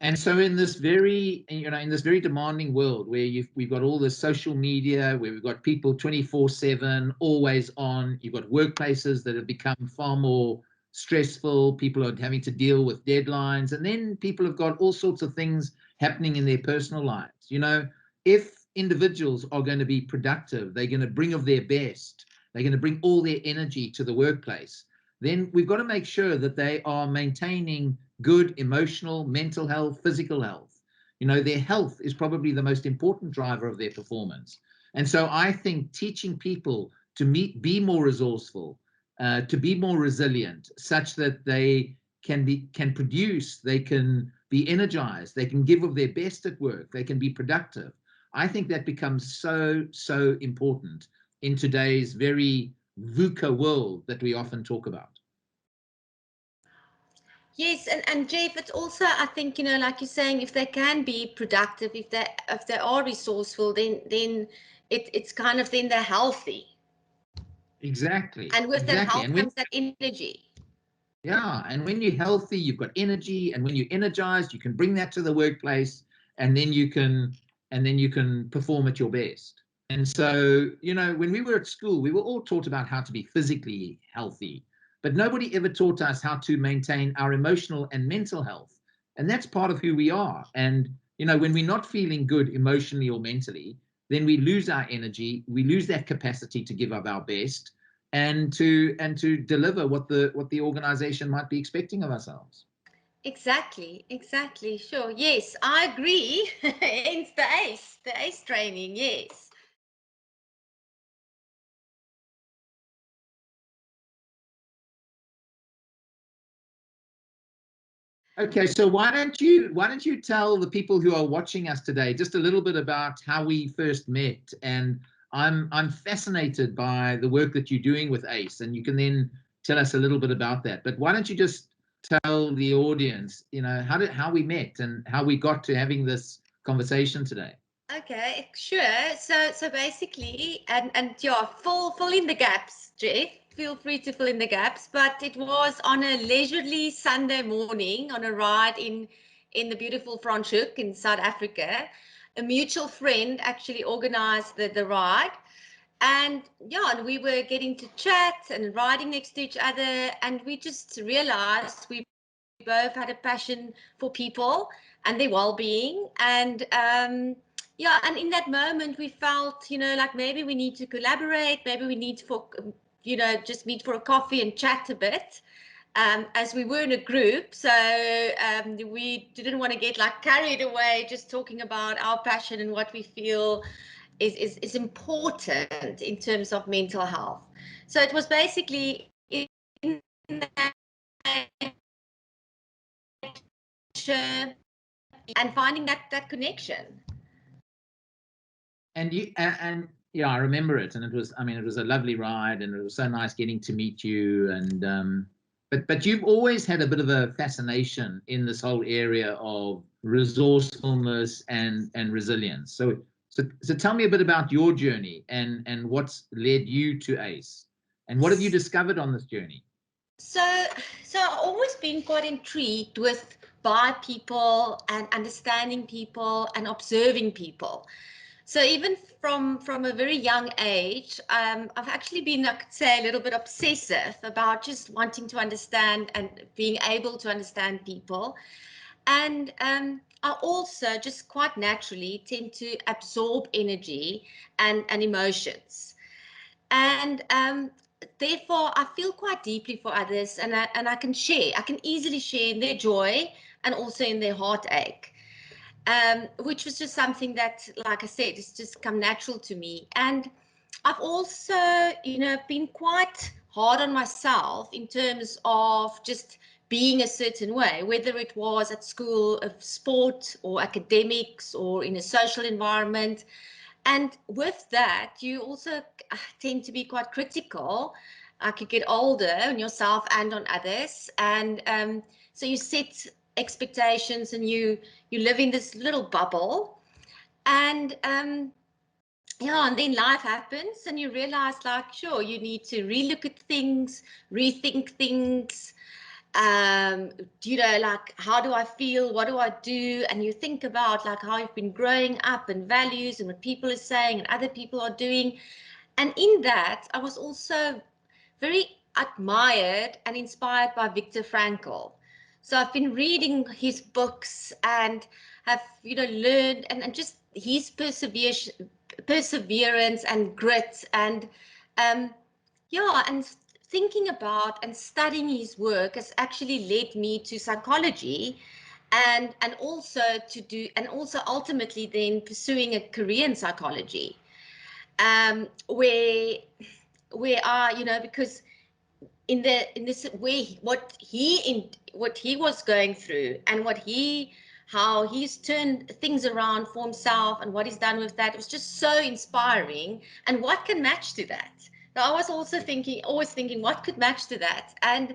And so in this very, in this very demanding world where we've got all this social media, where we've got people 24/7, always on, you've got workplaces that have become far more stressful, people are having to deal with deadlines, and then people have got all sorts of things happening in their personal lives. If individuals are going to be productive, they're going to bring of their best, they're going to bring all their energy to the workplace, then we've got to make sure that they are maintaining good emotional, mental health, physical health. Their health is probably the most important driver of their performance. And so I think teaching people to be more resourceful, to be more resilient, such that they can produce, they can be energized, they can give of their best at work, they can be productive. I think that becomes so important in today's very VUCA world that we often talk about. Yes, and Geoff, it's also, I think, like you're saying, if they can be productive, if they are resourceful, then it's kind of, then they're healthy. Exactly. And with that Exactly. health comes that energy. Yeah, and when you're healthy, you've got energy, and when you're energized, you can bring that to the workplace, and then you can perform at your best. And so, when we were at school, we were all taught about how to be physically healthy, but nobody ever taught us how to maintain our emotional and mental health. And that's part of who we are. And, when we're not feeling good emotionally or mentally, then we lose our energy, we lose that capacity to give up our best and to deliver what the organization might be expecting of ourselves. Exactly, sure. Yes, I agree. Hence the ACE training, yes. Okay, so why don't you tell the people who are watching us today just a little bit about how we first met? And I'm fascinated by the work that you're doing with ACE, and you can then tell us a little bit about that. But why don't you just tell the audience, how we met and how we got to having this conversation today? Okay, sure. So basically, and yeah, fill in the gaps, Geoff. Feel free to fill in the gaps. But it was on a leisurely Sunday morning on a ride in the beautiful Franschhoek in South Africa. A mutual friend actually organized the ride. And yeah, and we were getting to chat and riding next to each other, and we just realized we both had a passion for people and their well-being. And yeah, and in that moment we felt, like maybe we need to collaborate, maybe we need for, just meet for a coffee and chat a bit. As we were in a group, so we didn't want to get like carried away just talking about our passion and what we feel is important in terms of mental health. So it was basically in that and finding that connection. And yeah, I remember it, and it was a lovely ride, and it was so nice getting to meet you. And but you've always had a bit of a fascination in this whole area of resourcefulness and resilience. So tell me a bit about your journey and what's led you to ACE, and what have you discovered on this journey? So I've always been quite intrigued by people and understanding people and observing people. So even from a very young age, I've actually been, I could say, a little bit obsessive about just wanting to understand and being able to understand people. And I also just quite naturally tend to absorb energy and emotions. And therefore, I feel quite deeply for others, and I can share. I can easily share in their joy and also in their heartache. Which was just something that, like I said, it's just come natural to me. And I've also, been quite hard on myself in terms of just being a certain way, whether it was at school, of sport or academics or in a social environment. And with that, you also tend to be quite critical. Like you get older on yourself and on others, and so you set expectations, and you live in this little bubble, and yeah, and then life happens, and you realize, like, sure, you need to relook at things, rethink things, you know, like, how do I feel? What do I do? And you think about like how you've been growing up and values and what people are saying and other people are doing. And in that, I was also very admired and inspired by Viktor Frankl. So I've been reading his books and have, you know, learned and just his perseverance and grit and yeah, and thinking about and studying his work has actually led me to psychology and also to do and also ultimately then pursuing a career in psychology, where I, you know, because in this way what he was going through and how he's turned things around for himself and what he's done with that, it was just so inspiring. And what can match to that? So I was also always thinking what could match to that. And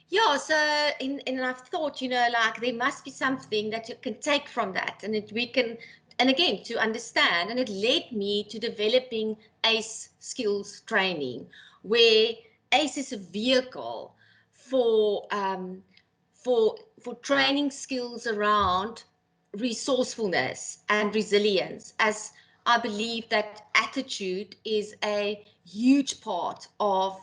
yeah, so and I've thought, you know, like there must be something that you can take from that, and we can, and again, to understand. And it led me to developing ACE skills training, where ACE is a vehicle for for training skills around resourcefulness and resilience, as I believe that attitude is a huge part of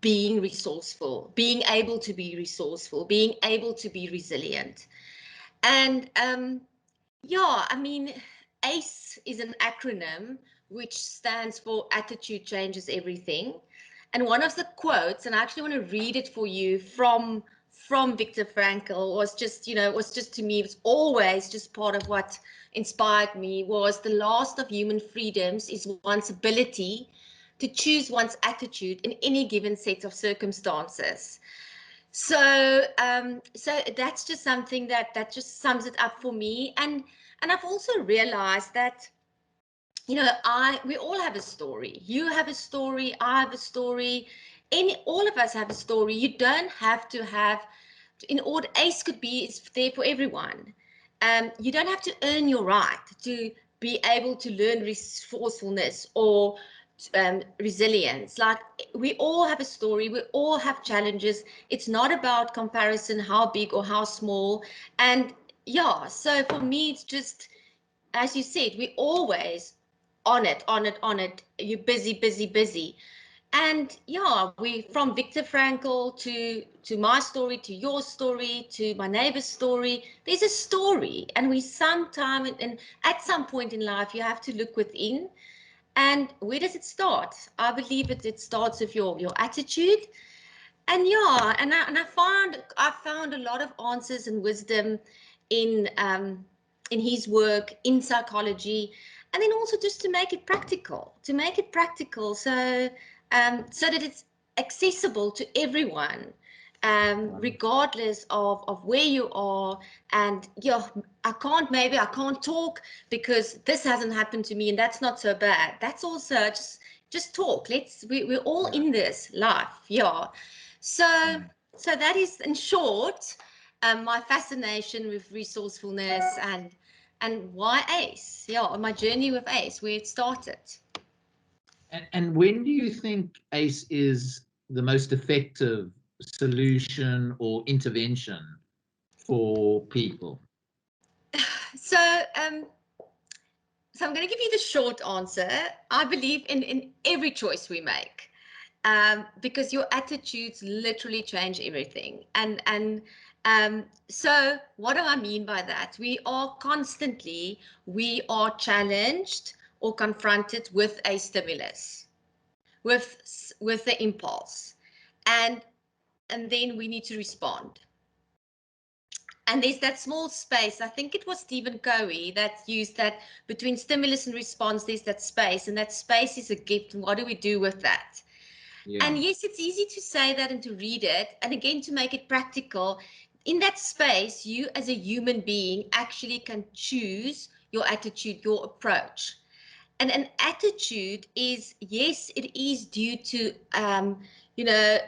being resourceful, being able to be resourceful, being able to be resilient. And yeah, I mean, ACE is an acronym which stands for Attitude Changes Everything. And one of the quotes, and I actually want to read it for you from Viktor Frankl, was just, you know, was just, to me, it's always just part of what inspired me, was the last of human freedoms is one's ability to choose one's attitude in any given set of circumstances. So so that's just something that just sums it up for me. And I've also realized that, you know, we all have a story. You have a story, I have a story, all of us have a story. You don't have to have, in order, ACE could be, is there for everyone. You don't have to earn your right to be able to learn resourcefulness or resilience. Like, we all have a story, we all have challenges. It's not about comparison, how big or how small. And yeah, so for me, it's just, as you said, we always on it. You're busy, busy, busy. And yeah, we, from Viktor Frankl to my story, to your story, to my neighbor's story, there's a story. And we sometime, and at some point in life, you have to look within. And where does it start? I believe it starts with your attitude. And yeah, and I found a lot of answers and wisdom in his work in psychology, and then also just to make it practical, so so that it's accessible to everyone, regardless of where you are. And yeah, I can't talk because this hasn't happened to me, and that's not so bad. That's also just talk. We're all in this life. Yeah. So, so that is, in short, my fascination with resourcefulness and why ACE. Yeah, my journey with ACE, where it started. And when do you think ACE is the most effective solution or intervention for people? So, so I'm going to give you the short answer. I believe in every choice we make. Because your attitudes literally change everything. So what do I mean by that? We are challenged or confronted with a stimulus, with the impulse, and then we need to respond. And there's that small space. I think it was Stephen Covey that used that, between stimulus and response, there's that space, and that space is a gift. And what do we do with that? Yeah. And yes, it's easy to say that and to read it. And again, to make it practical, in that space, you as a human being actually can choose your attitude, your approach. And an attitude is, yes, it is due to, you know,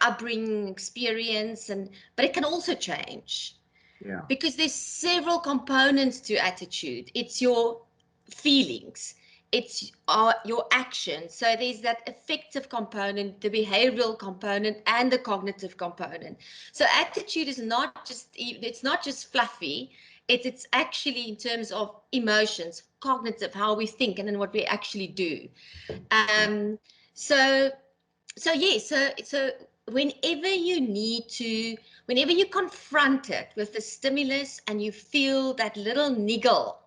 upbringing, experience, but it can also change. Yeah. Because there's several components to attitude. It's your feelings, it's your action. So there's that affective component, the behavioral component, and the cognitive component. So attitude is not just, it's not just fluffy, it's actually in terms of emotions, cognitive, how we think, and then what we actually do. um so so whenever you need to, whenever you confront it with the stimulus and you feel that little niggle,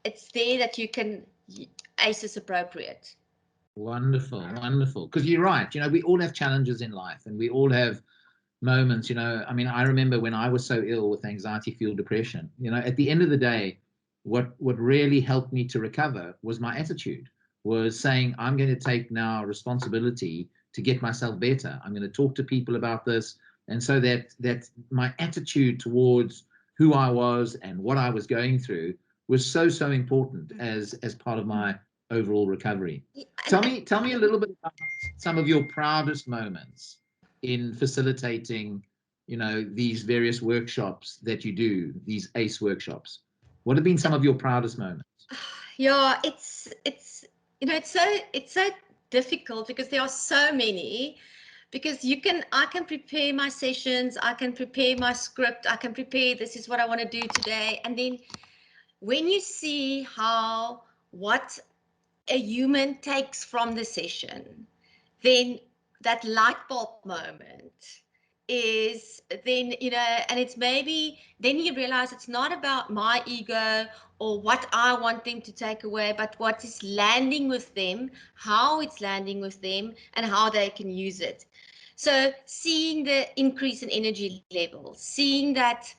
it's there that you can, ACE is appropriate. Wonderful, wonderful. Because you're right. We all have challenges in life, and we all have moments. I mean, I remember when I was so ill with anxiety fueled depression. At the end of the day, what really helped me to recover was my attitude. Was saying, I'm going to take now responsibility to get myself better. I'm going to talk to people about this, and so that my attitude towards who I was and what I was going through was so important as part of my overall recovery. Tell me a little bit about some of your proudest moments in facilitating, these various workshops that you do, these ACE workshops. What have been some of your proudest moments? Yeah, it's it's so difficult because there are so many. Because I can prepare my sessions, I can prepare my script, I can prepare, this is what I want to do today, and then when you see how what a human takes from the session, then that light bulb moment is then, and it's maybe then you realize it's not about my ego or what I want them to take away, but what is landing with them, how it's landing with them, and how they can use it. So seeing the increase in energy levels, seeing that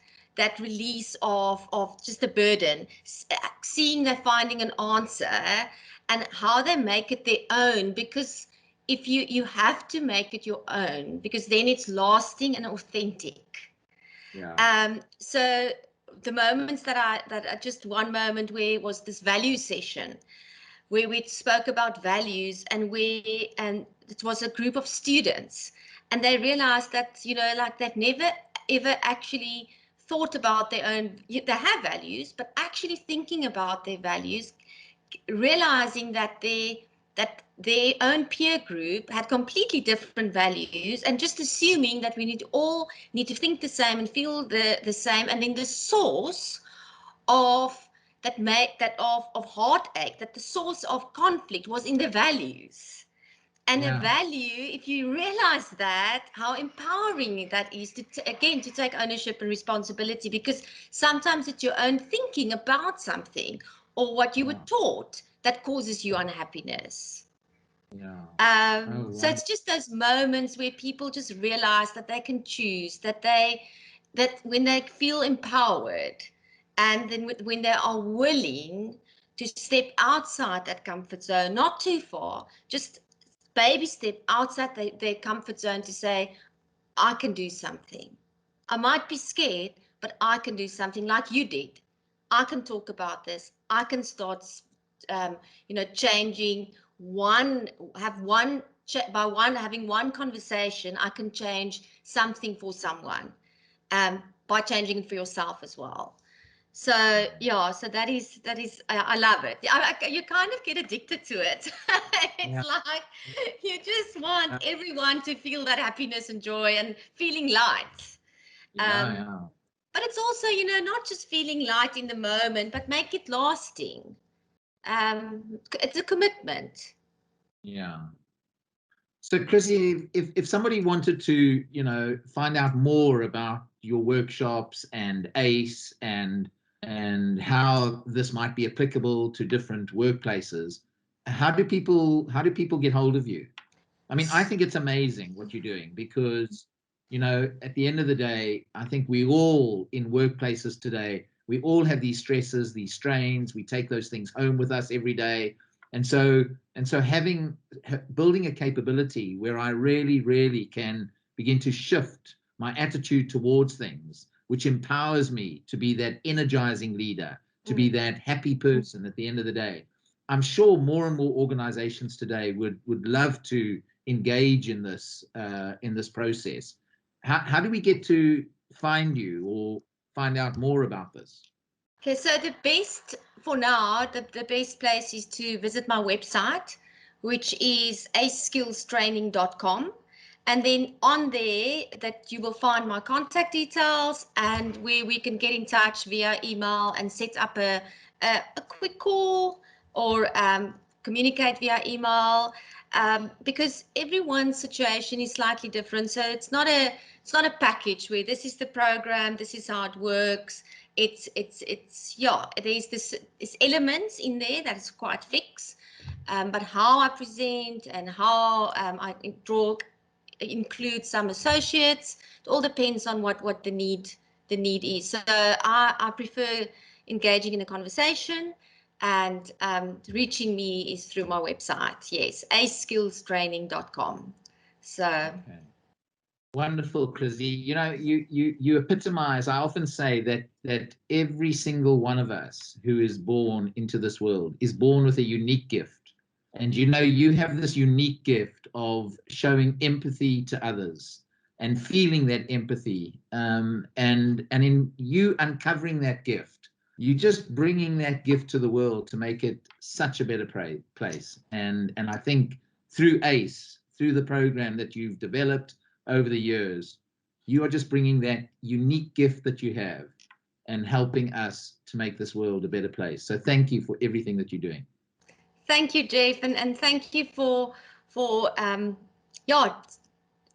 release of just the burden, seeing they're finding an answer, and how they make it their own. Because if you have to make it your own, because then it's lasting and authentic. Yeah. So the moments that just one moment where was this value session where we spoke about values, and it was a group of students, and they realized that, like, they've never ever actually thought about their own, they have values, but actually thinking about their values, realizing that their own peer group had completely different values, and just assuming that we need to think the same and feel the same, and then the source of of heartache, that the source of conflict was in the values. And a Yeah. value, if you realize that, how empowering that is to again to take ownership and responsibility, because sometimes it's your own thinking about something or what you were Yeah. taught that causes you unhappiness. Yeah. So Oh, it's just those moments where people just realize that they can choose, that when they feel empowered, and then when they are willing to step outside that comfort zone, not too far, just baby step outside their comfort zone to say, I can do something. I might be scared, but I can do something like you did. I can talk about this. I can start, changing one, have one, by having one conversation, I can change something for someone, by changing it for yourself as well. So yeah, so that is I love it. You kind of get addicted to it. yeah. It's like you just want Yeah. everyone to feel that happiness and joy and feeling light. Yeah. Um, Yeah. but it's also, not just feeling light in the moment, but make it lasting. It's a commitment. Yeah. So, Chrissy, if somebody wanted to, find out more about your workshops and ACE and how this might be applicable to different workplaces, how do people get hold of you? I mean, I think it's amazing what you're doing because, at the end of the day, I think we all in workplaces today, we all have these stresses, these strains. We take those things home with us every day. And so building a capability where I really, really can begin to shift my attitude towards things, which empowers me to be that energizing leader, to be Mm. that happy person at the end of the day. I'm sure more and more organizations today would love to engage in this process. How do we get to find you or find out more about this? Okay, so the best for now, the best place is to visit my website, which is aceskillstraining.com. And then on there that you will find my contact details and where we can get in touch via email and set up a quick call or communicate via email, because everyone's situation is slightly different. So it's not a package where this is the program, this is how it works. It's yeah, there's this elements in there that is quite fixed, but how I present and how I draw include some associates. It all depends on what the need is. So I prefer engaging in a conversation, and reaching me is through my website. Yes, aceskillstraining.com. So. Okay. Wonderful, Chrissy. You know, you epitomize. I often say that every single one of us who is born into this world is born with a unique gift. And you know, you have this unique gift of showing empathy to others and feeling that empathy. And in you uncovering that gift, you just bringing that gift to the world to make it such a better place. And I think through ACE, through the program that you've developed over the years, you are just bringing that unique gift that you have and helping us to make this world a better place. So thank you for everything that you're doing. Thank you, Geoff, and thank you for yeah,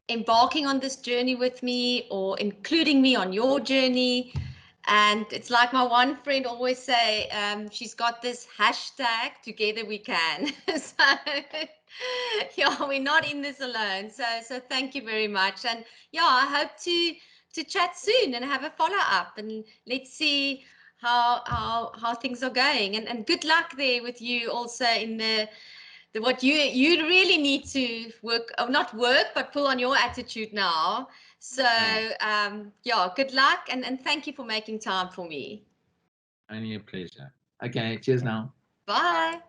embarking on this journey with me or including me on your journey. And it's like my one friend always say, she's got this hashtag, together we can. So yeah, we're not in this alone. So thank you very much. And yeah, I hope to chat soon and have a follow-up, and let's see how things are going. And good luck there with you also in the what you really need to work, or not work, but pull on your attitude now. So yeah, good luck, and thank you for making time for me. Only a pleasure. Okay, cheers now. Bye.